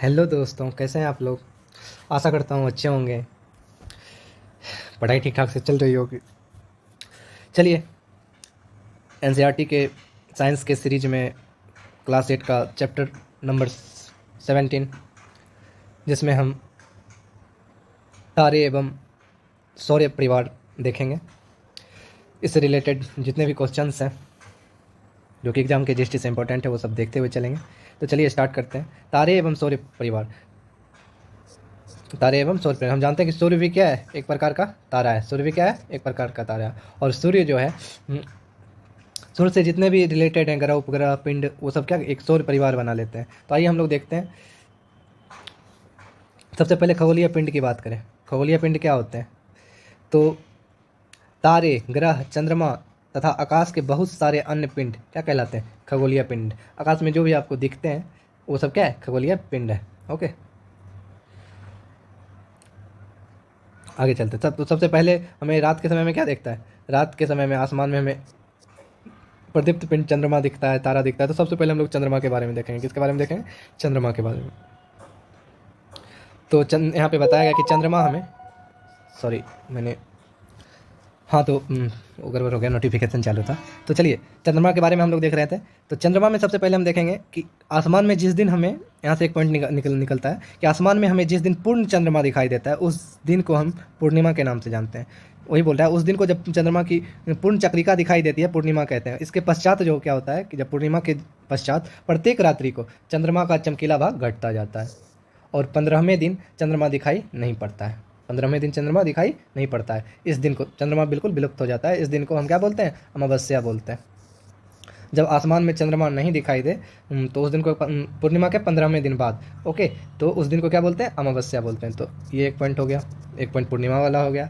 Hello दोस्तों, कैसे हैं आप लोग। आशा करता हूँ अच्छे होंगे। पढ़ाई ठीक ठाक से चल रही होगी। चलिए, एनसीईआरटी के साइंस के सीरीज में क्लास 8 का चैप्टर नंबर 17, जिसमें हम तारे एवं सौर परिवार देखेंगे। इससे रिलेटेड जितने भी क्वेश्चंस हैं जो कि एग्जाम के दृष्टि से इंपॉर्टेंट है, वो सब देखते हुए चलेंगे। तो चलिए स्टार्ट करते हैं। तारे एवं सौर परिवार। तारे एवं सौर परिवार, हम जानते हैं कि सूर्य भी क्या है, एक प्रकार का तारा है। सूर्य भी क्या है, एक प्रकार का तारा है। और सूर्य जो है, सूर्य से जितने भी रिलेटेड हैं ग्रह उपग्रह पिंड, वो सब क्या एक सौर परिवार बना लेते हैं। तो आइए हम लोग देखते हैं। सबसे पहले खगोलीय पिंड की बात करें। खगोलीय पिंड क्या होते हैं? तो तारे, ग्रह, चंद्रमा तथा आकाश के बहुत सारे अन्य पिंड क्या कहलाते हैं? खगोलीय पिंड। आकाश में जो भी आपको दिखते हैं वो सब क्या है? खगोलीय पिंड है। ओके, आगे चलते हैं। तो सबसे पहले हमें रात के समय में क्या दिखता है? रात के समय में आसमान में हमें प्रदीप्त पिंड चंद्रमा दिखता है, तारा दिखता है। तो सबसे पहले हम लोग चंद्रमा के बारे में देखेंगे। किसके बारे में देखेंगे? चंद्रमा के बारे में। तो यहाँ पे बताया गया कि चंद्रमा हमें, सॉरी मैंने, हाँ तो वो गड़बड़ हो गया, नोटिफिकेशन चालू था। तो चलिए, चंद्रमा के बारे में हम लोग देख रहे थे। तो चंद्रमा में सबसे पहले हम देखेंगे कि आसमान में जिस दिन हमें, यहाँ से एक पॉइंट निकलता है कि आसमान में हमें जिस दिन पूर्ण चंद्रमा दिखाई देता है, उस दिन को हम पूर्णिमा के नाम से जानते हैं। वही बोल रहा है, उस दिन को जब चंद्रमा की पूर्ण चक्रिका दिखाई देती है, पूर्णिमा कहते हैं। इसके पश्चात जो क्या होता है कि जब पूर्णिमा के पश्चात प्रत्येक रात्रि को चंद्रमा का चमकीला भाग घटता जाता है और 15वें दिन चंद्रमा दिखाई नहीं पड़ता है। 15वें दिन चंद्रमा दिखाई नहीं पड़ता है। इस दिन को चंद्रमा बिल्कुल विलुप्त हो जाता है। इस दिन को हम क्या बोलते हैं? अमावस्या बोलते हैं। जब आसमान में चंद्रमा नहीं दिखाई दे तो उस दिन को, पूर्णिमा के 15वें दिन बाद, ओके, तो उस दिन को क्या बोलते हैं? अमावस्या बोलते हैं। तो ये एक पॉइंट हो गया, एक पॉइंट पूर्णिमा वाला हो गया।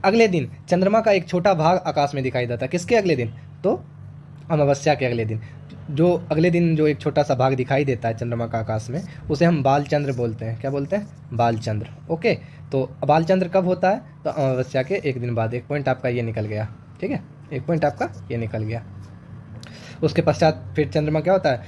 अगले दिन चंद्रमा का एक छोटा भाग आकाश में दिखाई देता है। किसके अगले दिन? तो अमावस्या के अगले दिन। जो अगले दिन जो एक छोटा सा भाग दिखाई देता है चंद्रमा का आकाश में, उसे हम बालचंद्र बोलते हैं। क्या बोलते हैं? बालचंद्र। ओके, तो बालचंद्र कब होता है? तो अमावस्या के एक दिन बाद। एक पॉइंट आपका ये निकल गया, ठीक है, एक पॉइंट आपका ये निकल गया। उसके पश्चात फिर चंद्रमा क्या होता है?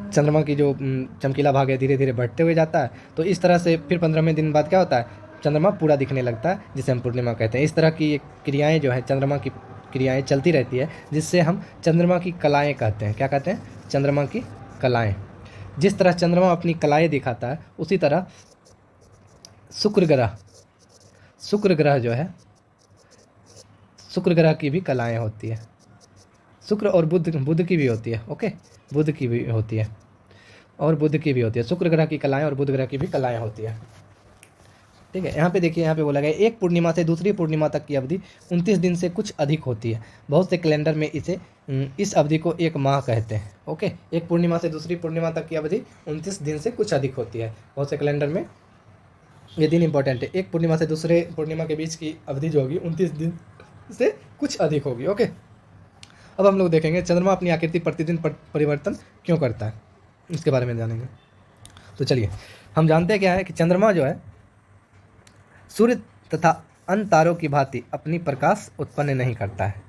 चंद्रमा की जो चमकीला भाग है धीरे धीरे बढ़ते हुए जाता है। तो इस तरह से फिर 15वें दिन बाद क्या होता है? चंद्रमा पूरा दिखने लगता है, जिसे हम पूर्णिमा कहते हैं। इस तरह की क्रियाएं जो है, चंद्रमा की क्रियाएं चलती रहती है, जिससे हम चंद्रमा की कलाएं कहते हैं। क्या कहते हैं? चंद्रमा की कलाएं। जिस तरह चंद्रमा अपनी कलाएं दिखाता है, उसी तरह शुक्र ग्रह जो है, शुक्र ग्रह की भी कलाएं होती है। शुक्र और बुध की भी होती है। ओके, बुध की भी होती है और बुध की भी होती है। शुक्र ग्रह की कलाएं और बुध ग्रह की भी कलाएं होती है, ठीक है। यहाँ पे देखिए, यहाँ पे बोला गया एक पूर्णिमा से दूसरी पूर्णिमा तक की अवधि 29 दिन से कुछ अधिक होती है। बहुत से कैलेंडर में इस अवधि को एक माह कहते हैं। ओके, एक पूर्णिमा से दूसरी पूर्णिमा तक की अवधि 29 दिन से कुछ अधिक होती है। बहुत से कैलेंडर में ये दिन इंपॉर्टेंट है। एक पूर्णिमा से दूसरे पूर्णिमा के बीच की अवधि जो होगी 29 दिन से कुछ अधिक होगी। ओके, अब हम लोग देखेंगे चंद्रमा अपनी आकृति प्रतिदिन परिवर्तन क्यों करता है, इसके बारे में जानेंगे। तो चलिए, हम जानते हैं क्या है कि चंद्रमा जो है सूर्य तथा अन्य तारों की भांति अपनी प्रकाश उत्पन्न नहीं करता है।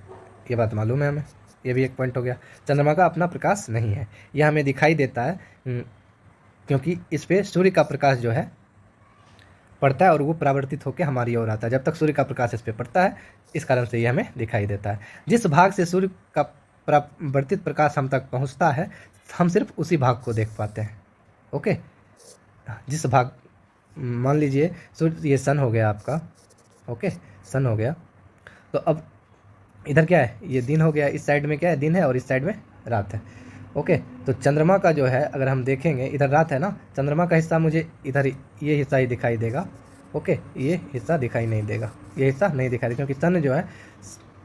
ये बात मालूम है हमें, ये भी एक पॉइंट हो गया। चंद्रमा का अपना प्रकाश नहीं है, यह हमें दिखाई देता है क्योंकि इस पर सूर्य का प्रकाश जो है पड़ता है और वो परावर्तित होकर हमारी ओर आता है। जब तक सूर्य का प्रकाश इस पर पड़ता है, इस कारण से ये हमें दिखाई देता है। जिस भाग से सूर्य का परावर्तित प्रकाश हम तक पहुंचता है, हम सिर्फ उसी भाग को देख पाते हैं। ओके, जिस भाग, मान लीजिए सूर्य, ये सन हो गया आपका। ओके, सन हो गया। तो अब इधर क्या है? ये दिन हो गया। इस साइड में क्या है? दिन है और इस साइड में रात है। ओके, तो चंद्रमा का जो है, अगर हम देखेंगे, इधर रात है ना, चंद्रमा का हिस्सा मुझे इधर ये हिस्सा ही दिखाई देगा। ओके, ये हिस्सा दिखाई नहीं देगा, ये हिस्सा नहीं दिखाई देगा, क्योंकि सन जो है,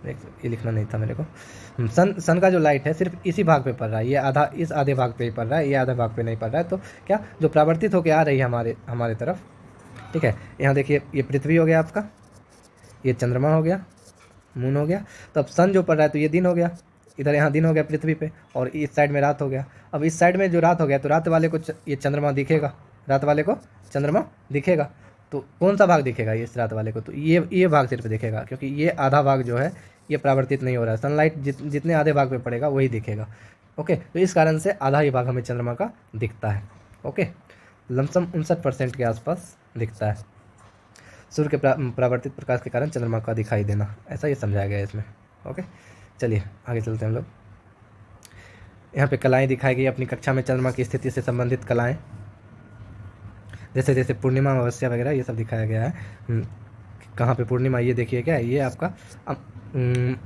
ये लिखना नहीं था मेरे को। सन का जो लाइट है सिर्फ इसी भाग पे पड़ रहा है। ये आधा इस आधे भाग पे ही पड़ रहा है, ये आधा भाग पे नहीं पड़ रहा है। तो क्या, जो परावर्तित होकर आ रही है हमारे तरफ, ठीक है। यहाँ देखिए, ये पृथ्वी हो गया आपका, ये चंद्रमा हो गया, मून हो गया। तो अब सन जो पड़ रहा है, तो ये दिन हो गया, इधर यहाँ दिन हो गया पृथ्वी पे, और इस साइड में रात हो गया। अब इस साइड में जो रात हो गया, तो रात वाले को ये चंद्रमा दिखेगा, रात वाले को चंद्रमा दिखेगा। तो कौन सा भाग दिखेगा इस रात वाले को? तो ये भाग सिर्फ दिखेगा, क्योंकि ये आधा भाग जो है ये परावर्तित नहीं हो रहा है। सनलाइट जितने आधे भाग पे पड़ेगा वही दिखेगा। ओके, तो इस कारण से आधा ही भाग हमें चंद्रमा का दिखता है। ओके, लमसम 59% के आसपास दिखता है। सूर्य के परावर्तित प्रकाश के कारण चंद्रमा का दिखाई देना, ऐसा ये समझाया गया है इसमें। ओके, चलिए आगे चलते हैं हम लोग। यहाँ पे कलाएँ दिखाई गई अपनी कक्षा में, चंद्रमा की स्थिति से संबंधित कलाएँ, जैसे जैसे पूर्णिमा, अमावस्या वगैरह ये सब दिखाया गया है। कहाँ पे पूर्णिमा, ये देखिए क्या है, ये आपका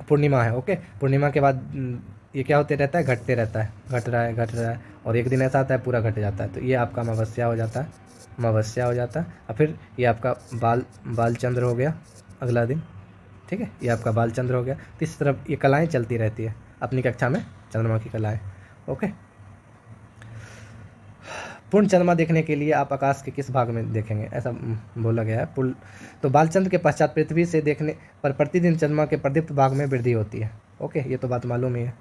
पूर्णिमा है। ओके, पूर्णिमा के बाद ये क्या होते रहता है, घटते रहता है, घट रहा है, और एक दिन ऐसा आता है पूरा घट जाता है, तो ये आपका अमावस्या हो जाता है, अमावस्या हो जाता है। और फिर ये आपका बाल चंद्र हो गया अगला दिन, ठीक है, ये आपका बाल चंद्र हो गया। तो इस तरफ ये कलाएँ चलती रहती है अपनी कक्षा में, चंद्रमा की कलाएँ। ओके, पूर्ण चंद्रमा देखने के लिए आप आकाश के किस भाग में देखेंगे, ऐसा बोला गया है। तो बालचंद्र के पश्चात पृथ्वी से देखने पर प्रतिदिन चंद्रमा के प्रदीप्त भाग में वृद्धि होती है। ओके, ये तो बात मालूम ही है।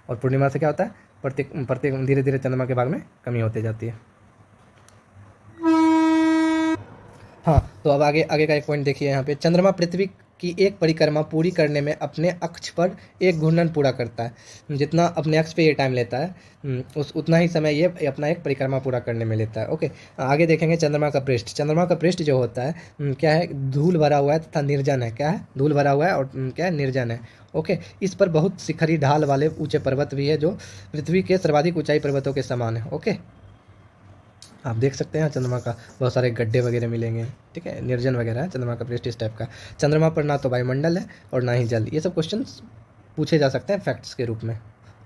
और पूर्णिमा से क्या होता है, प्रत्येक धीरे धीरे चंद्रमा के भाग में कमी होती जाती है। हाँ, तो अब आगे का एक पॉइंट देखिए यहाँ पे, चंद्रमा पृथ्वी की एक परिक्रमा पूरी करने में अपने अक्ष पर एक घूर्णन पूरा करता है। जितना अपने अक्ष पे ये टाइम लेता है, उतना ही समय ये अपना एक परिक्रमा पूरा करने में लेता है। ओके, आगे देखेंगे चंद्रमा का पृष्ठ। चंद्रमा का पृष्ठ जो होता है क्या है, धूल भरा हुआ है तथा निर्जन है। क्या है, धूल भरा हुआ है और क्या है, निर्जन है। ओके, इस पर बहुत शिखरी ढाल वाले ऊंचे पर्वत भी है, जो पृथ्वी के सर्वाधिक ऊंचाई पर्वतों के समान है। ओके, आप देख सकते हैं चंद्रमा का बहुत सारे गड्ढे वगैरह मिलेंगे, ठीक है, निर्जन वगैरह है चंद्रमा का पृष्ठ इस टाइप का। चंद्रमा पर ना तो वायुमंडल है और ना ही जल, ये सब क्वेश्चंस पूछे जा सकते हैं फैक्ट्स के रूप में।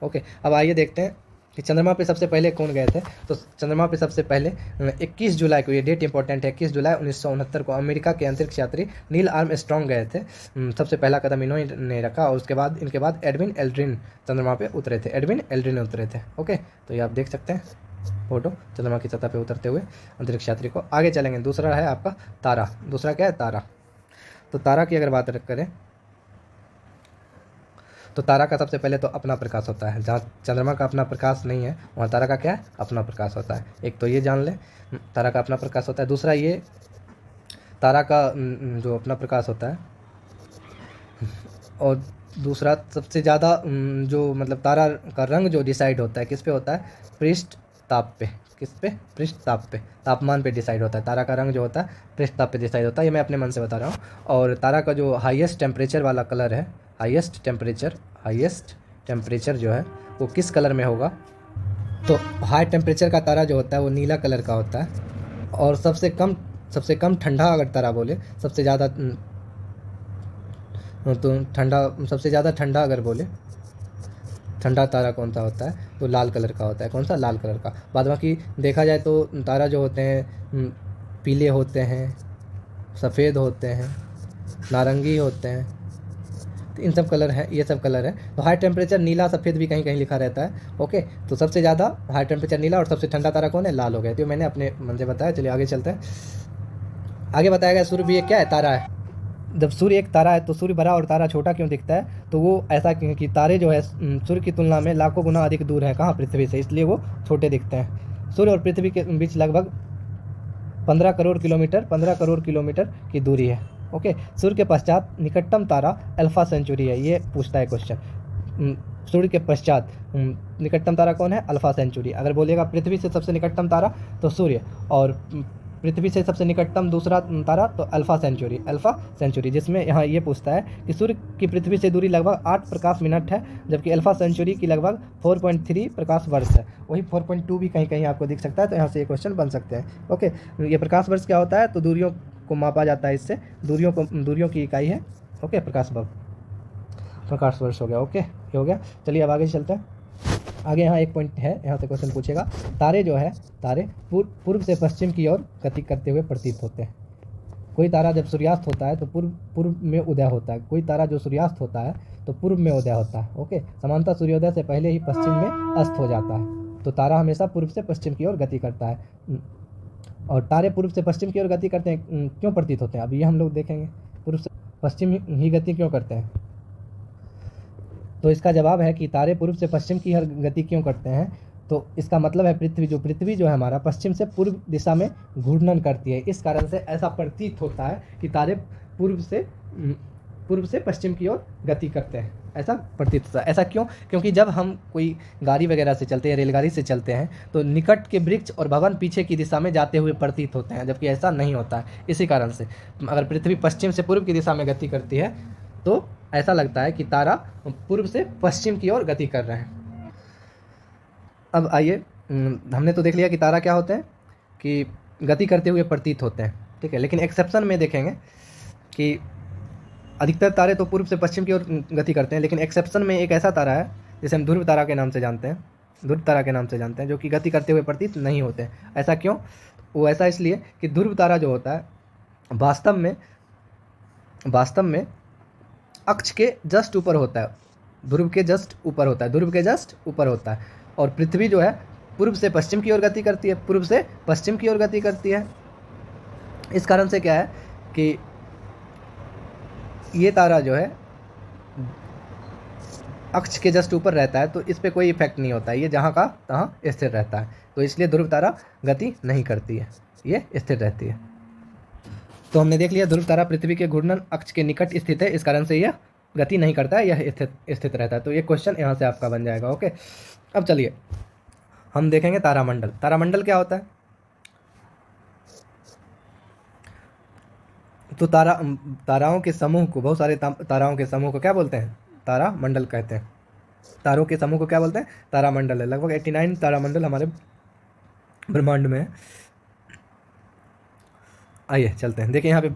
ओके, अब आइए देखते हैं कि चंद्रमा पे सबसे पहले कौन गए थे। तो चंद्रमा पे सबसे पहले 21 जुलाई को, ये डेट इंपॉर्टेंट है, 21 जुलाई 1969 को अमेरिका के अंतरिक्ष यात्री नील आर्मस्ट्रॉन्ग गए थे। सबसे पहला कदम इन्होंने रखा, और उसके बाद इनके बाद एडविन एल्ड्रिन चंद्रमा पे उतरे थे, एडविन एल्ड्रिन उतरे थे। ओके, तो ये आप देख सकते हैं फोटो चंद्रमा की सतह पे उतरते हुए अंतरिक्ष यात्री को। आगे चलेंगे, दूसरा है आपका तारा। दूसरा क्या है, तारा। तो तारा की अगर बात करें तो तारा का सबसे पहले तो अपना प्रकाश होता है। जहाँ चंद्रमा का अपना प्रकाश नहीं है, वहाँ तारा का क्या है, अपना प्रकाश होता है। एक तो ये जान ले, तारा का अपना प्रकाश होता है। दूसरा ये तारा का जो अपना प्रकाश होता है, और दूसरा सबसे ज़्यादा जो मतलब तारा का रंग जो डिसाइड होता है किस पे होता है, पृष्ठ ताप पे। किस पे, पृष्ठ ताप पे, तापमान पे डिसाइड होता है। तारा का रंग जो होता है पृष्ठ ताप पे डिसाइड होता है, ये मैं अपने मन से बता रहा हूँ। और तारा का जो हाईएस्ट टेम्परेचर वाला कलर है, हाईएस्ट टेम्परेचर जो है वो किस कलर में होगा, तो हाई टेम्परेचर का तारा जो होता है वो नीला कलर का होता है। और सबसे कम ठंडा अगर तारा बोले, सबसे ज़्यादा सबसे ज़्यादा ठंडा अगर बोले, ठंडा तारा कौन सा होता है, तो लाल कलर का होता है। कौन सा, लाल कलर का। बाद बाकी देखा जाए तो तारा जो होते हैं पीले होते हैं, सफ़ेद होते हैं, नारंगी होते हैं, तो इन सब कलर है, ये सब कलर है। तो हाई टेम्परेचर नीला सफ़ेद भी कहीं कहीं लिखा रहता है। ओके, तो सबसे ज़्यादा हाई टेम्परेचर नीला, और सबसे ठंडा तारा कौन है, लाल हो गया। तो मैंने अपने मन से बताया। चलिए आगे चलते हैं। आगे बताया गया सूर्य भी एक क्या है, तारा है। जब सूर्य एक तारा है तो सूर्य बड़ा और तारा छोटा क्यों दिखता है, तो वो ऐसा कि तारे जो है सूर्य की तुलना में लाखों गुना अधिक दूर है, कहाँ, पृथ्वी से, इसलिए वो छोटे दिखते हैं। सूर्य और पृथ्वी के बीच लगभग 15 करोड़ किलोमीटर की दूरी है। ओके, सूर्य के पश्चात निकटतम तारा अल्फा सेंचुरी है, ये पूछता है क्वेश्चन। सूर्य के पश्चात निकटतम तारा कौन है, अल्फा सेंचुरी। अगर बोलेगा पृथ्वी से सबसे निकटतम तारा तो सूर्य, और पृथ्वी से सबसे निकटतम दूसरा तारा तो अल्फा सेंचुरी, जिसमें यहाँ ये पूछता है कि सूर्य की पृथ्वी से दूरी लगभग 8 प्रकाश मिनट है, जबकि अल्फा सेंचुरी की लगभग 4.3 प्रकाश वर्ष है। वही 4.2 भी कहीं कहीं आपको दिख सकता है, तो यहाँ से ये क्वेश्चन बन सकते हैं। ओके, ये प्रकाश वर्ष क्या होता है, तो दूरियों को मापा जाता है इससे, दूरियों की इकाई है। ओके, प्रकाश वर्ष हो गया। ओके, ये हो गया। चलिए अब आगे चलते हैं। आगे यहाँ एक पॉइंट है, यहाँ से क्वेश्चन पूछेगा, तारे जो है, तारे पूर्व से पश्चिम की ओर गति करते हुए प्रतीत होते हैं। कोई तारा जब सूर्यास्त होता है तो पूर्व में उदय होता है, कोई तारा जो सूर्यास्त होता है तो पूर्व में उदय होता है। ओके, समानतः सूर्योदय से पहले ही पश्चिम में अस्त हो जाता है। तो तारा हमेशा पूर्व से पश्चिम की ओर गति करता है। और तारे पूर्व से पश्चिम की ओर गति करते हैं, क्यों प्रतीत होते हैं, अब ये हम लोग देखेंगे। पूर्व से पश्चिम ही गति क्यों करते हैं, तो इसका जवाब है कि तारे पूर्व से पश्चिम की हर गति क्यों करते हैं, तो इसका मतलब है पृथ्वी जो है हमारा पश्चिम से पूर्व दिशा में घूर्णन करती है। इस कारण से ऐसा प्रतीत होता है कि तारे पूर्व से पश्चिम की ओर गति करते हैं, ऐसा प्रतीत होता है। ऐसा क्यों? क्योंकि जब हम कोई गाड़ी वगैरह से चलते हैं, रेलगाड़ी से चलते हैं, तो निकट के वृक्ष और भवन पीछे की दिशा में जाते हुए प्रतीत होते हैं, जबकि ऐसा नहीं होता है। इसी कारण से अगर पृथ्वी पश्चिम से पूर्व की दिशा में गति करती है तो ऐसा लगता है कि तारा पूर्व से पश्चिम की ओर गति कर रहे हैं। अब आइए, हमने तो देख लिया कि तारा क्या होते हैं, कि गति करते हुए प्रतीत होते हैं, ठीक है। लेकिन एक्सेप्शन में देखेंगे कि अधिकतर तारे तो पूर्व से पश्चिम की ओर गति करते हैं, लेकिन एक्सेप्शन में एक ऐसा तारा है जिसे हम ध्रुव तारा के नाम से जानते हैं, ध्रुव तारा के नाम से जानते हैं, जो कि गति करते हुए प्रतीत नहीं होते हैं। ऐसा क्यों? वो ऐसा इसलिए कि ध्रुव तारा जो होता है वास्तव में अक्ष के जस्ट ऊपर होता है, ध्रुव के जस्ट ऊपर होता है, ध्रुव के जस्ट ऊपर होता है। और पृथ्वी जो है पूर्व से पश्चिम की ओर गति करती है, पूर्व से पश्चिम की ओर गति करती है। इस कारण से क्या है कि ये तारा जो है अक्ष के जस्ट ऊपर रहता है, तो इस पर कोई इफेक्ट नहीं होता है, ये जहाँ का तहाँ स्थिर रहता है, तो इसलिए ध्रुव तारा गति नहीं करती है, ये स्थिर रहती है। तो हमने देख लिया ध्रुव तारा पृथ्वी के घूर्णन अक्ष के निकट स्थित है, इस कारण से यह गति नहीं करता है, यह स्थित रहता है। तो ये क्वेश्चन यहाँ से आपका बन जाएगा। ओके, अब चलिए हम देखेंगे तारामंडल। तारामंडल क्या होता है? तो ताराओं के समूह को, बहुत सारे ताराओं के समूह को क्या बोलते हैं? तारामंडल कहते हैं। तारों के समूह को क्या बोलते हैं? तारामंडल है। लगभग 89 तारामंडल हमारे ब्रह्मांड में है। आइए चलते हैं, देखिए यहाँ पे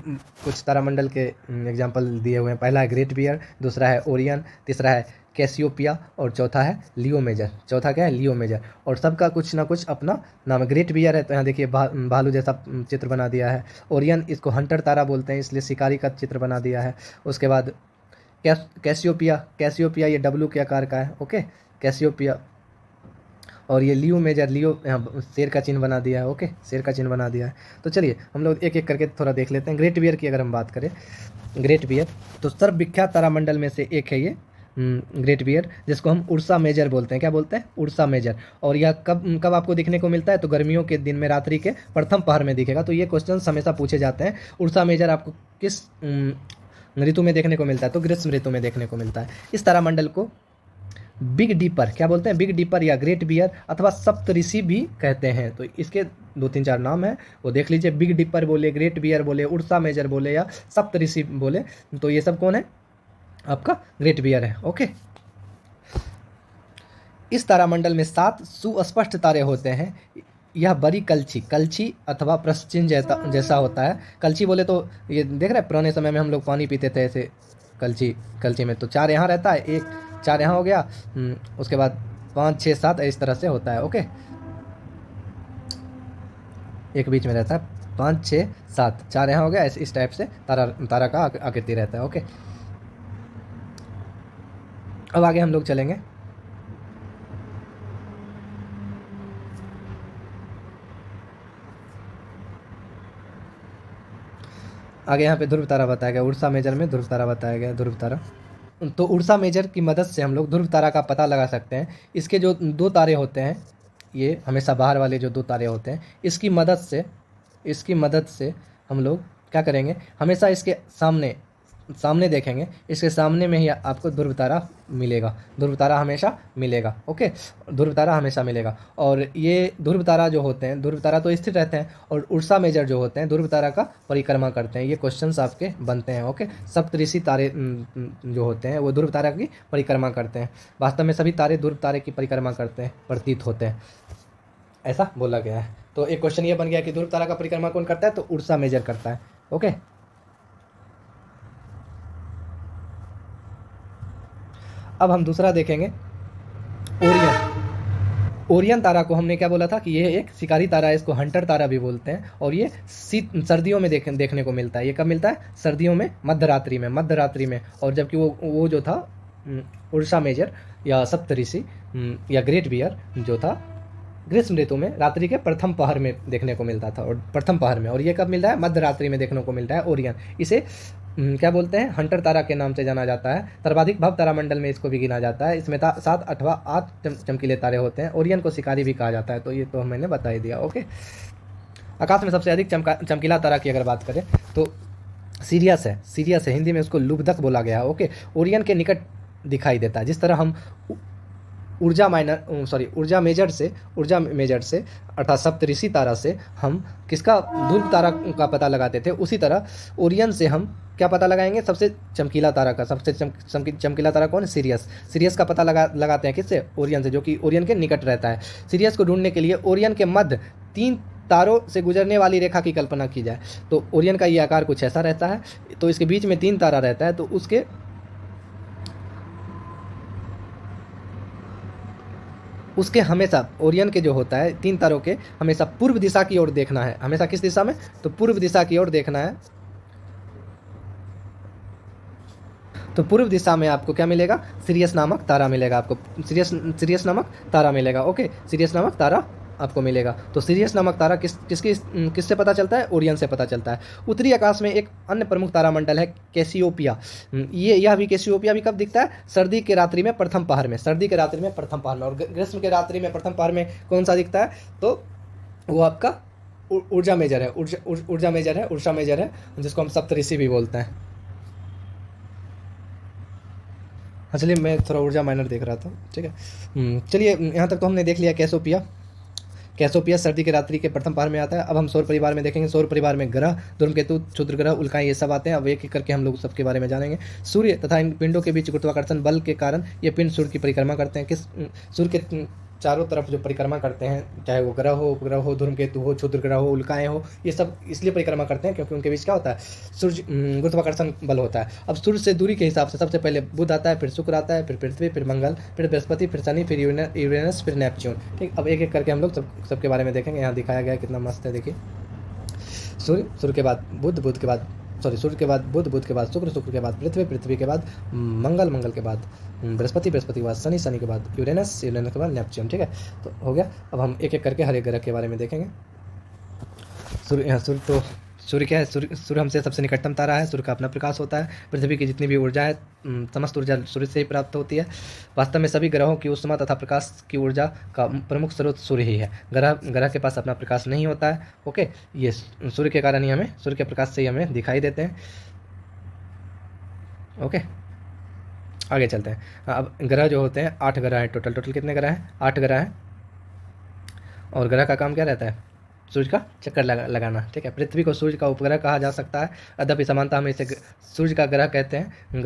कुछ तारामंडल के एग्जाम्पल दिए हुए हैं। पहला है ग्रेट बियर, दूसरा है ओरियन, तीसरा है कैसियोपिया और चौथा है लियो मेजर। चौथा क्या है? लियो मेजर। और सबका कुछ ना कुछ अपना नाम है। ग्रेट बियर है तो यहाँ देखिए भालू जैसा चित्र बना दिया है। ओरियन इसको हंटर तारा बोलते हैं, इसलिए शिकारी का चित्र बना दिया है। उसके बाद कैसियोपिया ये डब्लू के आकार का है। Okay, Cassiopeia. और ये लियो मेजर, लियो यहाँ शेर का चिन्ह बना दिया है। ओके, शेर का चिन्ह बना दिया है। तो चलिए हम लोग एक एक करके थोड़ा देख लेते हैं। ग्रेट बियर की अगर हम बात करें, ग्रेट बियर तो सर्वविख्यात तारामंडल में से एक है ये ग्रेट बियर, जिसको हम उर्सा मेजर बोलते हैं। क्या बोलते हैं? Ursa Major. और यह कब आपको दिखने को मिलता है? तो गर्मियों के दिन में रात्रि के प्रथम पहर में दिखेगा। तो ये क्वेश्चन हमेशा पूछे जाते हैं। उर्सा मेजर आपको किस ऋतु में देखने को मिलता है? तो ग्रीष्म ऋतु में देखने को मिलता है। इस तारामंडल को बिग डीपर, क्या बोलते हैं? बिग डीपर या ग्रेट बियर अथवा सप्तऋषि भी कहते हैं। तो इसके 2-3-4 नाम है, वो देख लीजिए। बिग डीपर बोले, ग्रेट बियर बोले, उर्सा मेजर बोले या सप्तऋषि बोले, तो ये सब कौन है? आपका ग्रेट बियर है। ओके, इस तारामंडल में 7 सुस्पष्ट तारे होते हैं। यह बड़ी कलछी अथवा प्रश्चिन जैसा होता है। कलछी बोले तो ये देख रहे हैं, पुराने समय में हम लोग पानी पीते थे ऐसे कलछी में, तो 4 यहाँ रहता है, एक 4 यहाँ हो गया, उसके बाद 5 6 7 इस तरह से होता है। ओके, एक बीच में रहता है, 5 6 7, 4 यहाँ हो गया। इस टाइप से तारा का आकृति रहता है। ओके, अब आगे हम लोग चलेंगे। आगे यहाँ पे ध्रुव तारा बताया गया, उर्सा मेजर में ध्रुव तारा बताया गया। ध्रुव तारा, तो उर्सा मेजर की मदद से हम लोग ध्रुव तारा का पता लगा सकते हैं। इसके जो 2 तारे होते हैं, ये हमेशा बाहर वाले जो 2 तारे होते हैं, इसकी मदद से हम लोग क्या करेंगे? हमेशा इसके सामने देखेंगे, इसके सामने में ही आपको ध्रुव तारा मिलेगा। ध्रुव तारा हमेशा मिलेगा। ओके, ध्रुव तारा हमेशा मिलेगा। और ये ध्रुव तारा जो होते हैं, ध्रुव तारा तो स्थिर रहते हैं, और उर्सा मेजर जो होते हैं ध्रुव तारा का परिक्रमा करते हैं। ये क्वेश्चंस आपके बनते हैं। ओके, सप्तऋषि तारे जो होते हैं वो ध्रुव तारा की परिक्रमा करते हैं। वास्तव में सभी तारे ध्रुव तारे की परिक्रमा करते हैं, प्रतीत होते हैं, ऐसा बोला गया है। तो एक क्वेश्चन ये बन गया कि ध्रुव तारा का परिक्रमा कौन करता है? तो उर्सा मेजर करता है। ओके, अब हम दूसरा देखेंगे, ओरियन तारा को हमने क्या बोला था कि ये एक शिकारी तारा है, इसको हंटर तारा भी बोलते हैं। और ये सर्दियों में देखने को मिलता है। ये कब मिलता है? सर्दियों में, मध्यरात्रि में। और जबकि वो जो था उर्सा मेजर या सप्तऋषि या ग्रेट बियर जो था, ग्रीष्म ऋतु में रात्रि के प्रथम पहर में देखने को मिलता था, और प्रथम पहर में। और ये कब मिलता है? मध्यरात्रि में देखने को मिलता है ओरियन। इसे क्या बोलते हैं? हंटर तारा के नाम से जाना जाता है। सर्वाधिक भव तारामंडल में इसको भी गिना जाता है। इसमें 7 अथवा 8 चमकीले तारे होते हैं। ओरियन को शिकारी भी कहा जाता है। तो ये तो मैंने बता ही दिया। ओके, आकाश में सबसे अधिक चमकीला तारा की अगर बात करें तो सीरियस है। हिंदी में उसको लुब्धक बोला गया है। ओके, ओरियन के निकट दिखाई देता है। जिस तरह हम ऊर्जा मेजर से अर्थात सप्तऋषि तारा से हम किसका ध्रुव तारा का पता लगाते थे, उसी तरह ओरियन से हम क्या पता लगाएंगे, सबसे चमकीला तारा का। सबसे चमकीला तारा कौन है? सिरियस का पता लगाते हैं किससे? ओरियन से, जो कि ओरियन के निकट रहता है। सिरियस को ढूंढने के लिए ओरियन के मध्य 3 तारों से गुजरने वाली रेखा की कल्पना की जाए तो ओरियन का ये आकार कुछ ऐसा रहता है। तो इसके बीच में 3 तारा रहता है, तो उसके हमेशा ओरियन के जो होता है 3 तारों के हमेशा पूर्व दिशा की ओर देखना है। हमेशा किस दिशा में? तो पूर्व दिशा की ओर देखना है। तो पूर्व दिशा में आपको क्या मिलेगा? सिरियस नामक तारा मिलेगा आपको। सिरियस नामक तारा मिलेगा। ओके, सिरियस नामक तारा आपको मिलेगा। तो सिरियस नामक तारा किससे पता चलता है? ओरियन से पता चलता है। उत्तरी आकाश में एक अन्य प्रमुख तारामंडल है कैसियोपिया। यह कैसियोपिया भी कब दिखता है? सर्दी के रात्रि में प्रथम पहर में। सर्दी के रात्रि में प्रथम पहर में। और ग्रीष्म के रात्रि में प्रथम पहर में कौन सा दिखता है? तो वो आपका ऊर्जा मेजर है, जिसको हम सप्तऋषि भी बोलते हैं। हाँ, चलिए मैं थोड़ा ऊर्जा माइनर देख रहा था, ठीक है। चलिए यहाँ तक तो हमने देख लिया कैसोपिया सर्दी के रात्रि के प्रथम पहर में आता है। अब हम सौर परिवार में देखेंगे। सौर परिवार में ग्रह, धूमकेतु, क्षुद्र ग्रह, उल्काएं, ये सब आते हैं। अब एक एक करके हम लोग सबके बारे में जानेंगे। सूर्य तथा इन पिंडों के बीच गुरुत्वाकर्षण बल के कारण ये पिंड सूर्य की परिक्रमा करते हैं। सूर्य के चारों तरफ जो परिक्रमा करते हैं, चाहे वो ग्रह हो, उपग्रह हो, धूमकेतु हो, क्षुद्र ग्रह हो, उल्काएं हो, ये सब इसलिए परिक्रमा करते हैं क्योंकि उनके बीच क्या होता है? सूर्य गुरुत्वाकर्षण बल होता है। अब सूर्य से दूरी के हिसाब से सबसे पहले बुध आता है, फिर शुक्र आता है, फिर पृथ्वी, फिर मंगल, फिर बृहस्पति, फिर शनि, फिर यूरेनस, फिर नेपच्यून। ठीक, अब एक एक करके हम लोग सबके बारे में देखेंगे। यहाँ दिखाया गया है, कितना मस्त है, देखिए। सूर्य के बाद बुध के बाद सूर्य के बाद बुध के बाद शुक्र के बाद पृथ्वी के बाद मंगल के बाद बृहस्पति के बाद शनि के बाद यूरेनस के बाद नेपच्यून। ठीक है, तो हो गया। अब हम एक एक करके हर एक ग्रह के बारे में देखेंगे। सूर्य क्या है? सूर्य हमसे सबसे निकटतम तारा है। सूर्य का अपना प्रकाश होता है। पृथ्वी की जितनी भी ऊर्जा है, समस्त ऊर्जा सूर्य से ही प्राप्त होती है। वास्तव में सभी ग्रहों की उष्मा तथा प्रकाश की ऊर्जा का प्रमुख स्रोत सूर्य ही है। ग्रह के पास अपना प्रकाश नहीं होता है। ओके, ये सूर्य के कारण ही हमें, सूर्य के प्रकाश से ही हमें दिखाई देते हैं। ओके, आगे चलते हैं। अब ग्रह जो होते हैं 8 ग्रह हैं टोटल कितने ग्रह हैं? 8 ग्रह हैं। और ग्रह का काम क्या रहता है? सूर्य का चक्कर लगाना। ठीक है, पृथ्वी को सूर्य का उपग्रह कहा जा सकता है। अद्यपि समानता हम इसे सूर्य का ग्रह कहते हैं।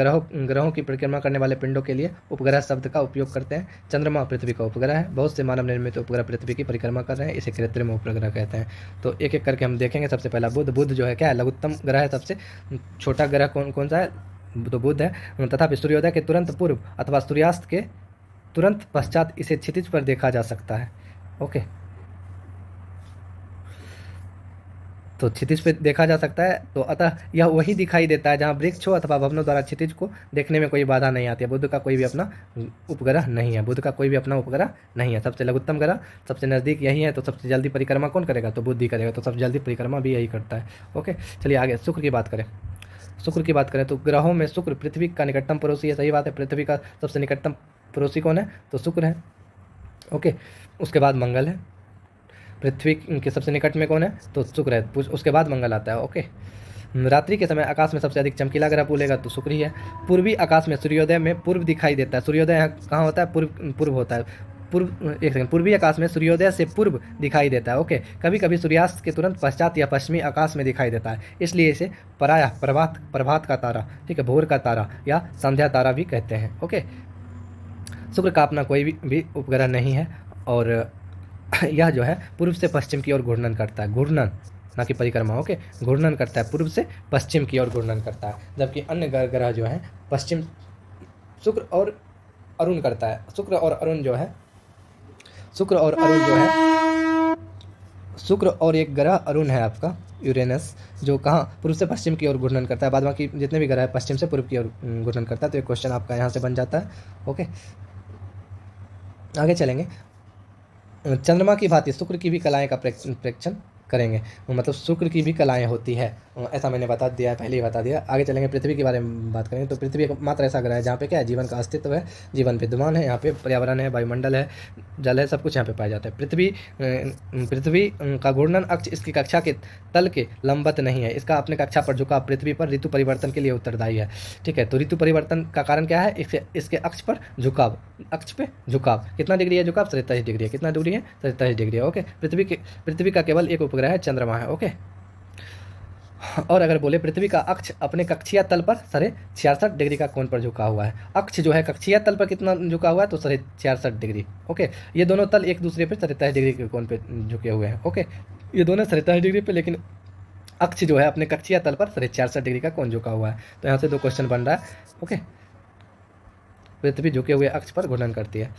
ग्रहों की परिक्रमा करने वाले पिंडों के लिए उपग्रह शब्द का उपयोग करते हैं। चंद्रमा पृथ्वी का उपग्रह है। बहुत से मानव निर्मित उपग्रह पृथ्वी की परिक्रमा कर रहे हैं, इसे कृत्रिम उपग्रह कहते हैं। तो एक एक करके हम देखेंगे। सबसे पहला बुध जो है क्या है? लघुत्तम ग्रह है। सबसे छोटा ग्रह कौन सा है? तो बुध है। तथापि सूर्योदय के तुरंत पूर्व अथवा सूर्यास्त के तुरंत पश्चात इसे क्षितिज पर देखा जा सकता है। ओके, तो क्षितिज पे देखा जा सकता है। तो अतः यह वही दिखाई देता है जहाँ वृक्ष हो अथवा भवनों द्वारा क्षितिज को देखने में कोई बाधा नहीं आती है। बुध का कोई भी अपना उपग्रह नहीं है। सबसे लघुत्तम ग्रह, सबसे नज़दीक यही है। तो सबसे जल्दी परिक्रमा कौन करेगा? तो बुध ही करेगा। तो सबसे जल्दी परिक्रमा भी यही करता है। ओके, चलिए आगे शुक्र की बात करें। तो ग्रहों में शुक्र पृथ्वी का निकटतम पड़ोसी है। सही बात है, पृथ्वी का सबसे निकटतम पड़ोसी कौन है? तो शुक्र है। ओके, उसके बाद मंगल है। पृथ्वी के सबसे निकट में कौन है? तो शुक्र है। उसके बाद मंगल आता है। ओके, रात्रि के समय आकाश में सबसे अधिक चमकीला ग्रह बोलेगा तो शुक्र ही है। पूर्वी आकाश में सूर्योदय में पूर्व दिखाई देता है। सूर्योदय यहाँ कहाँ होता है? पूर्व होता है। पूर्वी आकाश में सूर्योदय से पूर्व दिखाई देता है। ओके, कभी कभी सूर्यास्त के तुरंत पश्चात या पश्चिमी आकाश में दिखाई देता है, इसलिए इसे प्रायः प्रभात का तारा, ठीक है, भोर का तारा या संध्या तारा भी कहते हैं। ओके, शुक्र का अपना कोई भी उपग्रह नहीं है और यह जो है पूर्व से पश्चिम की ओर घूर्णन करता है। घूर्णन, ना कि परिक्रमा। ओके, घूर्णन करता है, पूर्व से पश्चिम की ओर घूर्णन करता है। जबकि अन्य ग्रह जो है पश्चिम, शुक्र और अरुण करता है। शुक्र और एक ग्रह अरुण है आपका यूरेनस, जो कहाँ पूर्व से पश्चिम की ओर घूर्णन करता है। बाद बाकी जितने भी ग्रह है पश्चिम से पूर्व की ओर घूर्णन करता है। तो एक क्वेश्चन आपका यहाँ से बन जाता है। ओके, आगे चलेंगे। चंद्रमा की भांति शुक्र की भी कलाएं का प्रेक्षण करेंगे। मतलब शुक्र की भी कलाएँ होती है, ऐसा मैंने बता दिया है, पहले ही बता दिया। आगे चलेंगे, पृथ्वी के बारे में बात करेंगे तो पृथ्वी एकमात्र ऐसा ग्रह है जहाँ पे क्या है, जीवन का अस्तित्व है, जीवन विद्यमान है, यहाँ पे पर्यावरण है, वायुमंडल है, जल है, सब कुछ यहाँ पे पाया जाता है। पृथ्वी का घूर्णन अक्ष इसकी कक्षा के तल के लंबवत नहीं है, इसका अपने कक्षा पर झुकाव पृथ्वी पर ऋतु परिवर्तन के लिए उत्तरदायी है। ठीक है, तो ऋतु परिवर्तन का कारण क्या है, इसके अक्ष पर झुकाव, अक्ष पे झुकाव। कितना डिग्री है झुकाव, 27 डिग्री है। कितना डिग्री है, 27 डिग्री है। ओके, पृथ्वी का केवल एक उपग्रह है, चंद्रमा है। ओके, और अगर बोले पृथ्वी का अक्ष अपने कक्षीय तल पर 66.5 डिग्री का कोण पर झुका हुआ है। अक्ष जो है कक्षीय तल पर कितना झुका हुआ है, तो 66.5 डिग्री। ओके, ये दोनों तल एक दूसरे पर 27 डिग्री के कोण पे झुके हुए हैं। ओके, ये दोनों 27 डिग्री पे, लेकिन अक्ष जो है अपने कक्षीय तल पर 66 डिग्री का कोण झुका हुआ है। तो यहाँ से 2 क्वेश्चन बन रहा है। ओके, पृथ्वी झुके हुए अक्ष पर घूर्णन करती है।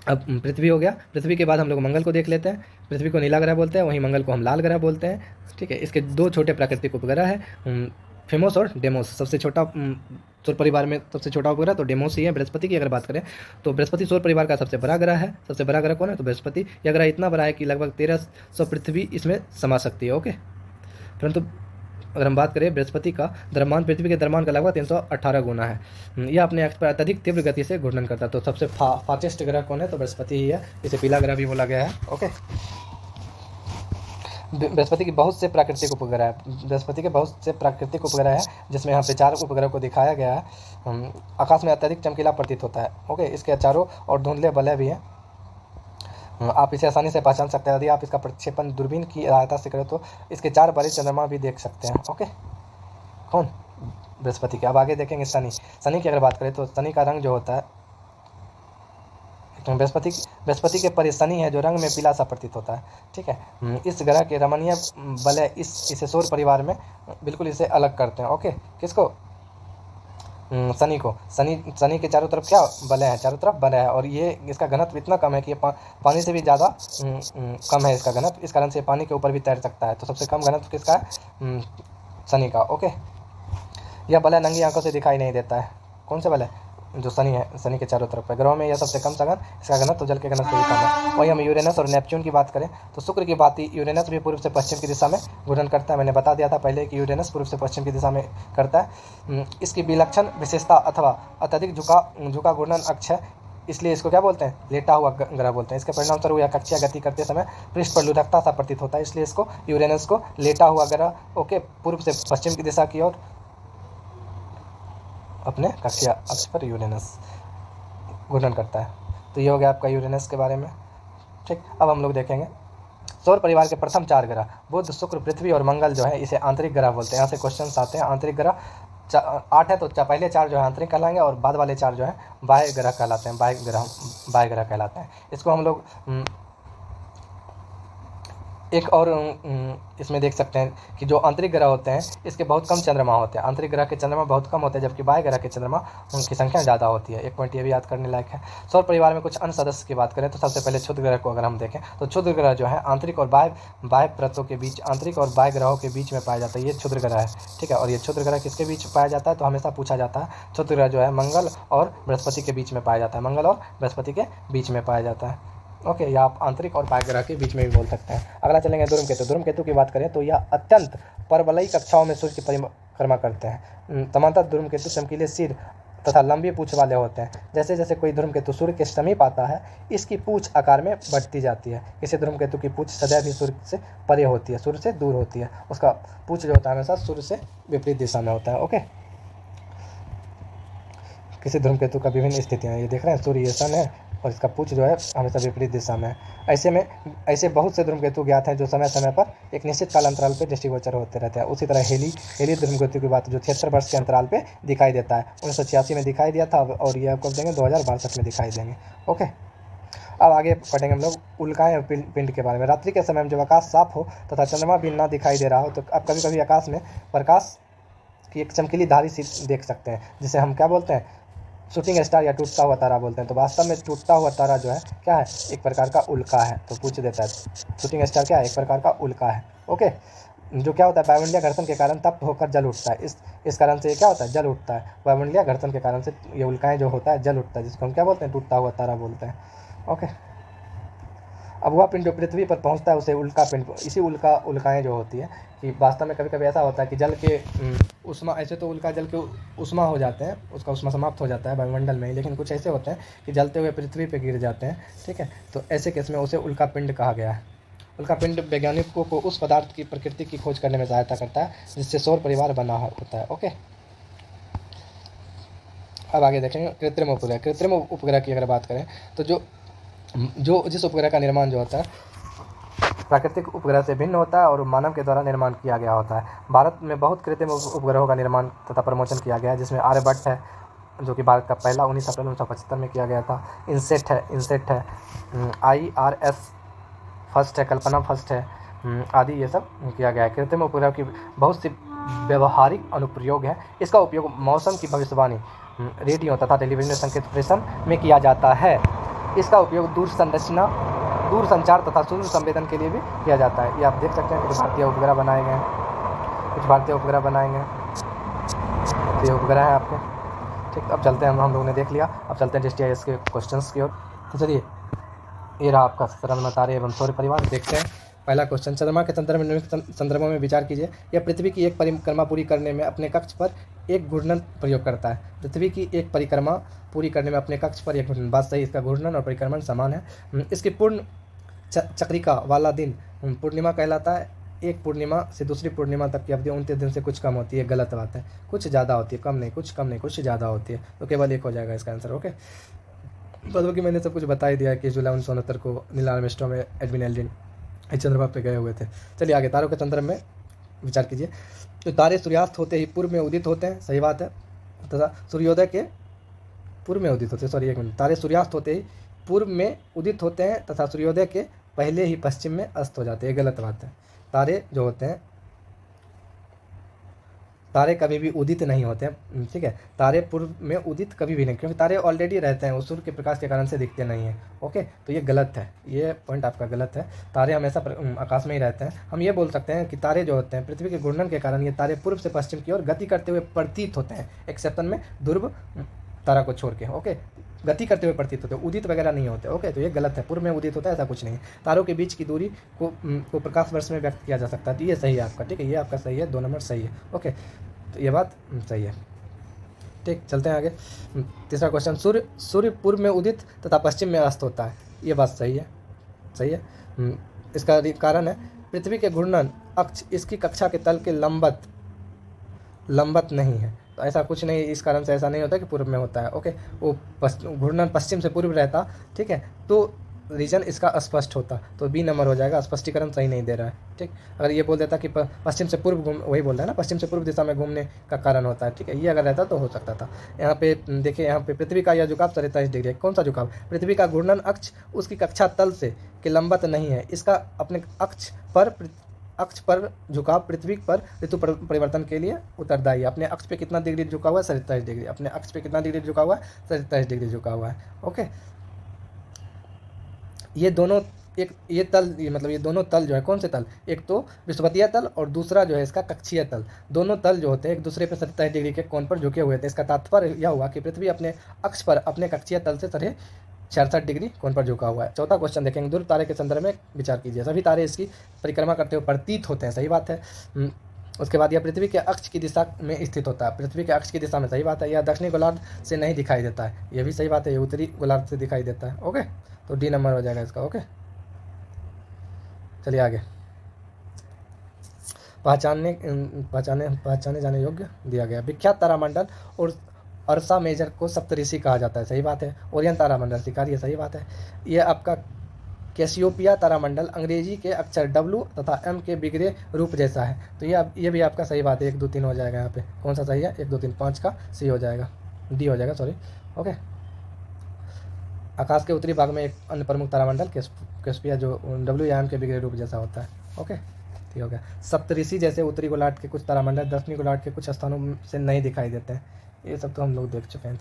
अब पृथ्वी हो गया, पृथ्वी के बाद हम लोग मंगल को देख लेते हैं। पृथ्वी को नीला ग्रह बोलते हैं, वहीं मंगल को हम लाल ग्रह बोलते हैं। ठीक है, इसके 2 छोटे प्राकृतिक उपग्रह हैं, फेमोस और डेमोस। सबसे छोटा सौर परिवार में सबसे छोटा उपग्रह तो डेमोस ही है। बृहस्पति की अगर बात करें तो बृहस्पति सौर परिवार का सबसे बड़ा ग्रह है। सबसे बड़ा ग्रह कौन है, तो बृहस्पति। यह ग्रह इतना बड़ा है कि लगभग 1300 पृथ्वी इसमें समा सकती है। ओके, परंतु अगर हम बात करें बृहस्पति का द्रव्यमान पृथ्वी के द्रव्यमान का लगभग 318 गुना है। यह अपने अक्ष पर अत्यधिक तीव्र गति से घूर्णन करता है। तो सबसे फास्टेस्ट ग्रह कौन है, तो बृहस्पति ही है। इसे पीला ग्रह भी बोला गया है। ओके, बृहस्पति के बहुत से प्राकृतिक उपग्रह है। बृहस्पति के बहुत से प्राकृतिक उपग्रह है, जिसमें यहाँ पे 4 उपग्रह को दिखाया गया है। आकाश में अत्यधिक चमकीला प्रतीत होता है। ओके, इसके चारों और धुंधले वलय भी हैं। आप इसे आसानी से पहचान सकते हैं। यदि आप इसका प्रक्षेपण दूरबीन की सहायता से करें तो इसके 4 बड़े चंद्रमा भी देख सकते हैं। ओके, कौन, बृहस्पति के। अब आगे देखेंगे शनि की अगर बात करें तो शनि का रंग जो होता है, बृहस्पति के परे शनि है जो रंग में पीला सा प्रतीत होता है। ठीक है, इस ग्रह के रमणीय वलय इसे सौर परिवार में बिल्कुल इसे अलग करते हैं। ओके, किसको, शनि को। शनि के चारों तरफ क्या वलय है, चारों तरफ वलय है, और ये इसका घनत्व इतना कम है कि पानी से भी ज़्यादा कम है इसका घनत्व। इस कारण से पानी के ऊपर भी तैर सकता है। तो सबसे कम घनत्व किसका है, शनि का। ओके, यह वलय नंगी आंखों से दिखाई नहीं देता है। कौन से वलय, जो शनि है, शनि के चारों तरफ है। ग्रहों में यह सबसे कम सघन, इसका घनत्व तो जल के घनत्व से भी कम है। वही हम यूरेनस और नेपच्यून की बात करें तो शुक्र की भांति यूरेनस भी पूर्व से पश्चिम की दिशा में घूर्णन करता है। मैंने बता दिया था पहले कि यूरेनस पूर्व से पश्चिम की दिशा में करता है। इसकी विलक्षण विशेषता अथवा अत्यधिक झुका घूर्णन अक्ष है, इसलिए इसको क्या बोलते हैं, लेटा हुआ ग्रह बोलते हैं। इसके परिणाम स्वरूप यह कक्षीय गति करते समय पृष्ठ पर लुढ़कता सा प्रतीत होता है, इसलिए इसको यूरेनस को लेटा हुआ ग्रह, ओके, पूर्व से पश्चिम की दिशा की ओर अपने कक्षीय अक्ष पर यूरेनस घूर्णन करता है। तो ये हो गया आपका यूरेनस के बारे में। ठीक, अब हम लोग देखेंगे सौर परिवार के प्रथम 4 ग्रह बुध, शुक्र, पृथ्वी और मंगल जो है इसे आंतरिक ग्रह बोलते हैं। यहाँ से क्वेश्चन आते हैं। आंतरिक ग्रह 8 है, तो पहले 4 जो है आंतरिक कहलाएंगे और बाद वाले 4 जो है बाह्य ग्रह कहलाते हैं। बाह्य ग्रह कहलाते हैं। इसको हम लोग एक और इसमें देख सकते हैं कि जो आंतरिक ग्रह होते हैं इसके बहुत कम चंद्रमा होते हैं। आंतरिक ग्रह के चंद्रमा बहुत कम होते हैं, जबकि बाह्य ग्रह के चंद्रमा उनकी संख्या ज़्यादा होती है। एक पॉइंट ये भी याद करने लायक है। सौर परिवार में कुछ अन्य सदस्य की बात करें तो सबसे पहले क्षुद्र ग्रह को अगर हम देखें तो क्षुद्र ग्रह जो है आंतरिक और बाह्य परतों के बीच, आंतरिक और बाह्य ग्रहों के बीच में पाया जाता है। ये क्षुद्र ग्रह है। ठीक है, और ये क्षुद्र ग्रह किसके बीच पाया जाता है, तो हमेशा पूछा जाता है। क्षुद्र ग्रह जो है मंगल और बृहस्पति के बीच में पाया जाता है। मंगल और बृहस्पति के बीच में पाया जाता है। ओके, या आप आंतरिक और बाह्य ग्रह के बीच में भी बोल सकते हैं। अगला चलेंगे धूमकेतु। धूमकेतु की बात करें तो यह अत्यंत परवलयी कक्षाओं में सूर्य की परिक्रमा करते हैं। समांतर धूमकेतु चमकीले सिर तथा लंबी पूंछ वाले होते हैं। जैसे जैसे कोई धूमकेतु सूर्य के समीप आता है इसकी पूंछ आकार में बढ़ती जाती है। इसी धूमकेतु की पूंछ सदैव ही सूर्य से परे होती है, सूर्य से दूर होती है। उसका पूंछ जो होता है हमेशा सूर्य से विपरीत दिशा में होता है। ओके, किसी धूमकेतु का विभिन्न स्थितियाँ, ये देख रहे हैं, सूर्य ये सन है और इसका पूंछ जो है हमेशा विपरीत दिशा में है। ऐसे बहुत से धूमकेतु ज्ञात हैं जो समय समय पर एक निश्चित काल अंतराल पर दृष्टिगोचर होते रहते हैं। उसी तरह हेली धूमकेतु की बात जो 76 वर्ष के अंतराल पे दिखाई देता है। 1986 में दिखाई दिया था और ये आपको देंगे 2062 में दिखाई देंगे। ओके, अब आगे पढ़ेंगे हम लोग उल्काएं और पिंड के बारे में। रात्रि के समय में जब आकाश साफ हो तथा चंद्रमा भी ना दिखाई दे रहा हो तो अब कभी कभी आकाश में प्रकाश की एक चमकीली धारी सी देख सकते हैं, जिसे हम क्या बोलते हैं, शूटिंग स्टार या टूटता हुआ तारा बोलते हैं। तो वास्तव में टूटता हुआ तारा जो है क्या है, एक प्रकार का उल्का है। तो पूछ देता है शूटिंग स्टार क्या है, एक प्रकार का उल्का है। ओके, जो क्या होता है, वायुमंडलीय घर्षण के कारण तप्त होकर जल उठता है। इस कारण से ये क्या होता है, जल उठता है। वायुमंडलीय घर्षण के कारण से ये उल्काएं जो होता है जल उठता है, जिसको हम क्या बोलते हैं, टूटता हुआ तारा बोलते हैं। ओके, अब वह पिंड जो पृथ्वी पर पहुंचता है उसे उल्का पिंड, इसी उल्काएं जो होती है कि वास्तव में कभी कभी ऐसा होता है कि जल के उष्मा, ऐसे तो उल्का जल के उष्मा हो जाते हैं, उसका उष्मा समाप्त हो जाता है वायुमंडल में ही, लेकिन कुछ ऐसे होते हैं कि जलते हुए पृथ्वी पे गिर जाते हैं, ठीक है। तो ऐसे केस में उसे उल्का पिंड कहा गया है। उल्का पिंड वैज्ञानिकों को उस पदार्थ की प्रकृति की खोज करने में सहायता करता है जिससे सौर परिवार बना होता है। ओके, अब आगे देखेंगे कृत्रिम उपग्रह। कृत्रिम उपग्रह की अगर बात करें तो जिस उपग्रह का निर्माण जो होता है प्राकृतिक उपग्रह से भिन्न होता है और मानव के द्वारा निर्माण किया गया होता है। भारत में बहुत कृत्रिम उपग्रहों का निर्माण तथा प्रमोशन किया गया है, जिसमें आर्यभट्ट है जो कि भारत का पहला 19 अप्रैल 1975 में किया गया था। इनसेट है, IRS फर्स्ट है, कल्पना फर्स्ट है, आदि ये सब किया गया है। कृत्रिम उपग्रह की बहुत सी व्यवहारिक अनुप्रयोग है। इसका उपयोग मौसम की भविष्यवाणी, रेडियो तथा टेलीविजन संकेत प्रेषण में किया जाता है। इसका उपयोग दूर संचार तथा सूक्ष्म संवेदन के लिए भी किया जाता है। ये आप देख सकते हैं कि भारतीय उपग्रह बनाए गए हैं, कुछ भारतीय उपग्रह बनाए गए हैं, तो ये उपग्रह है आपके, ठीक। अब चलते हैं, हम लोगों ने देख लिया, अब चलते हैं GST के क्वेश्चंस की ओर। तो चलिए, ये रहा आपका चंद्रमा, तारे एवं सौर परिवार। देखते हैं पहला क्वेश्चन, चंद्रमा के संदर्भों में विचार कीजिए। यह पृथ्वी की एक परिक्रमा पूरी करने में अपने कक्ष पर एक घूर्णन प्रयोग करता है। पृथ्वी की एक परिक्रमा पूरी करने में अपने कक्ष पर एक घूर्णन, बात सही, इसका घूर्णन और परिक्रमण समान है। इसकी पूर्ण चक्रिका वाला दिन पूर्णिमा कहलाता है। एक पूर्णिमा से दूसरी पूर्णिमा तक की अवधि 29 दिन से कुछ कम होती है, गलत बात है। कुछ ज़्यादा होती है, कम नहीं, कुछ ज़्यादा होती है, तो केवल एक हो जाएगा इसका आंसर। ओके, मतलब कि मैंने सब कुछ बता ही दिया कि जुलाई 1969 को नील आर्मस्ट्रांग में एडविन एल्ड्रिन चंद्रमा पे गए हुए थे। चलिए आगे, तारों के तंत्र में विचार कीजिए। तो तारे सूर्यास्त होते ही पूर्व में उदित होते हैं, सही बात है, तथा सूर्योदय के पूर्व में उदित होते हैं, सॉरी एक मिनट, तारे सूर्यास्त होते ही पूर्व में उदित होते हैं तथा सूर्योदय के पहले ही पश्चिम में अस्त हो जाते हैं, गलत बात है। तारे जो होते हैं, तारे कभी भी उदित नहीं होते हैं, ठीक है। तारे पूर्व में उदित कभी भी नहीं, क्योंकि तारे ऑलरेडी रहते हैं, वो सूर्य के प्रकाश के कारण से दिखते नहीं हैं। ओके, तो ये गलत है, ये पॉइंट आपका गलत है। तारे हमेशा आकाश में ही रहते हैं। हम ये बोल सकते हैं कि तारे जो होते हैं पृथ्वी के घूर्णन के कारण ये तारे पूर्व से पश्चिम की ओर गति करते हुए प्रतीत होते हैं, एक्सेप्शन में ध्रुव तारा को छोड़ के। ओके, गति करते हुए प्रतीत होते हैं, उदित वगैरह नहीं होते। ओके, तो ये गलत है, पूर्व में उदित होता है ऐसा कुछ नहीं है। तारों के बीच की दूरी को प्रकाश वर्ष में व्यक्त किया जा सकता है, तो ये सही है आपका, ठीक है, ये आपका सही है, 2 नंबर सही है। ओके, तो ये बात सही है, ठीक। चलते हैं आगे, तीसरा क्वेश्चन, सूर्य पूर्व में उदित तथा पश्चिम में अस्त होता है, ये बात सही है, सही है। इसका कारण है पृथ्वी के घूर्णन अक्ष इसकी कक्षा के तल के लंबत नहीं है, तो ऐसा कुछ नहीं, इस कारण से ऐसा नहीं होता कि पूर्व में होता है। ओके, वो घूर्णन पश्चिम से पूर्व रहता, ठीक है, तो रीजन इसका अस्पष्ट होता, तो B नंबर हो जाएगा, स्पष्टीकरण सही नहीं दे रहा है, ठीक। अगर ये बोल देता कि पश्चिम से पूर्व वही बोल रहा है ना, पश्चिम से पूर्व दिशा में घूमने का कारण होता है, ठीक है, ये अगर रहता तो हो सकता था। यहाँ पे देखिए, यहाँ पे पृथ्वी का यह झुकाव 43 डिग्री है, कौन सा झुकाव? पृथ्वी का घूर्णन अक्ष उसकी कक्षा तल से के लंबत नहीं है, इसका अपने अक्ष पर झुकाव पृथ्वी पर ऋतु परिवर्तन के लिए उत्तरदायी है। अपने अक्ष पे कितना डिग्री झुका हुआ है? 47 डिग्री। अपने अक्ष पे कितना डिग्री झुका हुआ है? 47 डिग्री झुका हुआ है। ओके, ये दोनों मतलब ये दोनों तल जो है, कौन से तल? एक तो विषुवतीय तल और दूसरा जो है इसका कक्षीय तल। दोनों तल जो होते हैं एक दूसरे पर 47 डिग्री के कोण पर झुके हुए थे। इसका तात्पर्य यह हुआ कि पृथ्वी अपने अक्ष पर अपने कक्षीय तल से 66 डिग्री कोण पर झुका हुआ है। चौथा क्वेश्चन देखेंगे, ध्रुव तारे के संदर्भ में विचार कीजिए। सभी तारे इसकी परिक्रमा करते हुए प्रतीत होते हैं, सही बात है। उसके बाद यह पृथ्वी के अक्ष की दिशा में स्थित होता है, पृथ्वी के अक्ष की दिशा में, सही बात है। यह दक्षिणी गोलार्ध से नहीं दिखाई देता है, यह भी सही बात है, ये उत्तरी गोलार्ध से दिखाई देता है। ओके, तो D नंबर हो जाएगा इसका। ओके, चलिए आगे, पहचाने जाने योग्य दिया गया। विख्यात तारामंडल और अर्सा मेजर को सप्तऋषि कहा जाता है, सही बात है। ओरियन तारामंडल शिकारी है, सही बात है। ये आपका कैसियोपिया तारामंडल अंग्रेजी के अक्षर W तथा M के बिगड़े रूप जैसा है, तो ये भी आपका सही बात है। 1 2 3 हो जाएगा यहाँ पे, कौन सा सही है? 1 2 3 5 का C हो जाएगा, D हो जाएगा, सॉरी। ओके, आकाश के उत्तरी भाग में एक अन्य प्रमुख तारामंडल कैसियोपिया जो W या M के बिगड़े रूप जैसा होता है। ओके, ठीक हो गया। सप्तऋषि जैसे उत्तरी गोलार्ध के कुछ तारामंडल दक्षिणी गोलार्ध के कुछ स्थानों से नहीं दिखाई देते हैं, ये सब तो हम लोग देख चुके हैं।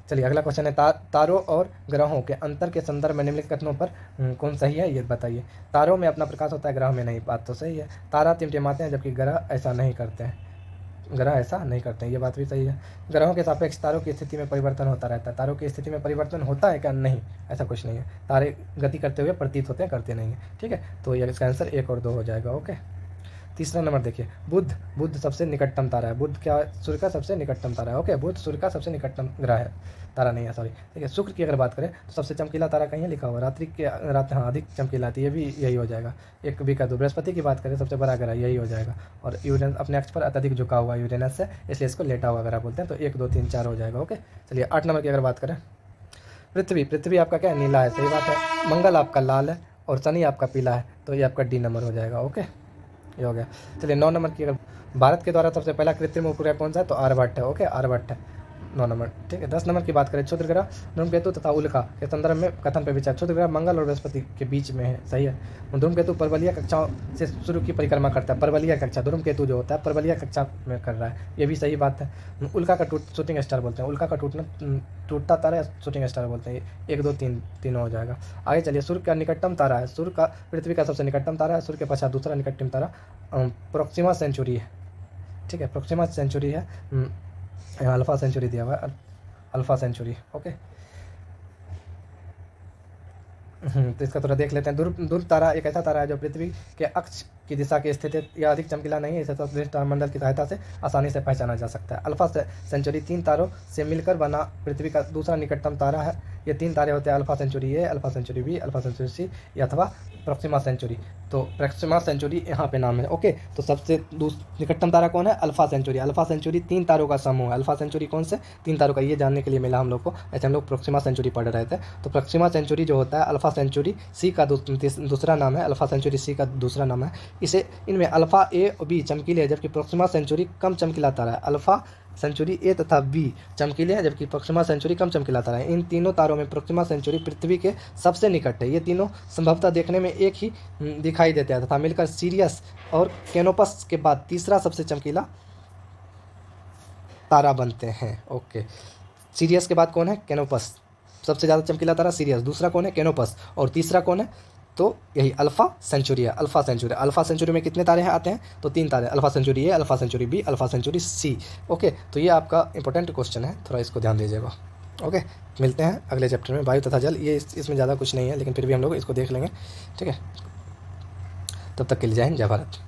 चलिए अगला क्वेश्चन है, तारों और ग्रहों के अंतर के संदर्भ में निम्नलिखित कथनों पर कौन सही है ये बताइए। तारों में अपना प्रकाश होता है, ग्रह में नहीं, बात तो सही है। तारा टिमटिमाते हैं जबकि ग्रह ऐसा नहीं करते हैं, ग्रह ऐसा नहीं करते हैं, ये बात भी सही है। ग्रहों के सापेक्ष तारों की स्थिति में परिवर्तन होता रहता है। तारों की स्थिति में परिवर्तन होता है क्या? नहीं, ऐसा कुछ नहीं है। तारे गति करते हुए प्रतीत होते हैं, करते नहीं हैं। ठीक है, तो ये इसका आंसर 1 और 2 हो जाएगा। ओके, तीसरा नंबर देखिए, बुध। बुध सबसे निकटतम तारा है। बुध क्या? सूर्य का सबसे निकटतम तारा है। ओके, बुध सूर्य का सबसे निकटतम ग्रह है, तारा नहीं है, सॉरी। ठीक है, शुक्र की अगर बात करें तो सबसे चमकीला तारा कहीं है लिखा हुआ, रात्रि के रात, हाँ, अधिक चमकीला आती है, ये भी यही हो जाएगा। एक भी कर दो। बृहस्पति की बात करें सबसे बड़ा ग्रह यही हो जाएगा। और यूरेनस अपने अक्ष पर अत्यधिक झुका हुआ यूरेनस है, इसलिए इसको लेटा हुआ ग्रह बोलते हैं। तो 1 2 3 4 हो जाएगा। ओके, चलिए 8 नंबर की अगर बात करें, पृथ्वी। पृथ्वी आपका क्या है? नीला है, सही बात है। मंगल आपका लाल है और शनि आपका पीला है, तो ये आपका डी नंबर हो जाएगा। ओके, ये हो गया। चलिए 9 नंबर की अगर, भारत के द्वारा सबसे पहला कृत्रिम उपग्रह कौन सा है? तो आर्यभट्ट है। ओके, आर्यभट्ट है 9 नंबर। ठीक है, 10 नंबर की बात करें, क्षुद्र ग्रह धूमकेतु तथा उल्का के संदर्भ में कथन पे विचार। क्षुद्र ग्रह मंगल और बृहस्पति के बीच में है, सही है। धूमकेतु पर्वतीय कक्षाओं से शुरू की परिक्रमा करता है। पर्वतीय कक्षा, धूमकेतु जो होता है पर्वतीय कक्षा में कर रहा है, ये भी सही बात है। उल्का का शूटिंग स्टार बोलते हैं। उल्का का टूटता तारा या शूटिंग स्टार बोलते हैं। 1 2 3 तीनों हो जाएगा। आगे चलिए, सूर्य का निकटतम तारा है। सूर्य का पृथ्वी का सबसे निकटतम तारा है। सूर्य के पश्चात दूसरा निकटतम तारा प्रोक्सिमा सेंचुरी है। ठीक है, प्रोक्सिमा सेंचुरी है। यहाँ अल्फा सेंचुरी दिया हुआ है, अल्फा सेंचुरी। ओके, तो इसका थोड़ा देख लेते हैं। ध्रुव तारा एक ऐसा तारा है जो पृथ्वी के अक्ष की दिशा की स्थिति या अधिक चमकीला नहीं है। इसे सदृश तारामंडल की सहायता से आसानी से पहचाना जा सकता है। अल्फा सेंचुरी 3 तारों से मिलकर बना पृथ्वी का दूसरा निकटतम तारा है। ये 3 तारे होते हैं, alpha Centauri A, alpha Centauri B, alpha Centauri C, अथवा प्रोक्सिमा सेंचुरी। तो प्रोक्सिमा सेंचुरी यहाँ पे नाम है। ओके, तो सबसे निकटतम तारा कौन है? Alpha Centauri. अल्फा सेंचुरी 3 तारों का समूह है। अल्फा सेंचुरी कौन से? 3 तारों का, ये जानने के लिए मिला हम लोग को। ऐसे हम लोग प्रोक्सिमा सेंचुरी पढ़ रहे थे। तो प्रोक्सिमा सेंचुरी जो होता है, अल्फा सेंचुरी सी का दूसरा नाम है। अल्फा सेंचुरी सी का दूसरा नाम है। इसे इनमें अल्फा ए और बी चमकीले है, जबकि प्रोक्सिमा सेंचुरी कम चमकीला तारा है। अल्फा सेंचुरी ए तथा बी चमकीले हैं, जबकि प्रोक्सिमा सेंचुरी कम चमकीला तारा है। इन तीनों तारों में प्रोक्सिमा सेंचुरी पृथ्वी के सबसे निकट है। ये तीनों संभवतः देखने में एक ही दिखाई देते हैं तथा मिलकर सीरियस और कैनोपस के बाद तीसरा सबसे चमकीला तारा बनते हैं। ओके, सीरियस के बाद कौन है? कैनोपस। सबसे ज़्यादा चमकीला तारा सीरियस, दूसरा कौन है? कैनोपस, और तीसरा कौन है? तो यही अल्फा सेंचुरी है। अल्फा सेंचुरी, अल्फा सेंचुरी में कितने तारे हैं आते हैं? तो 3 तारे, alpha Centauri A, alpha Centauri B, alpha Centauri C. Okay, तो ये आपका इंपॉर्टेंट क्वेश्चन है, थोड़ा इसको ध्यान दीजिएगा। ओके, मिलते हैं अगले चैप्टर में, वायु तथा जल। ये इसमें ज़्यादा कुछ नहीं है, लेकिन फिर भी हम लोग इसको देख लेंगे। ठीक है, तब तक के लिए जय हिंद, जय भारत।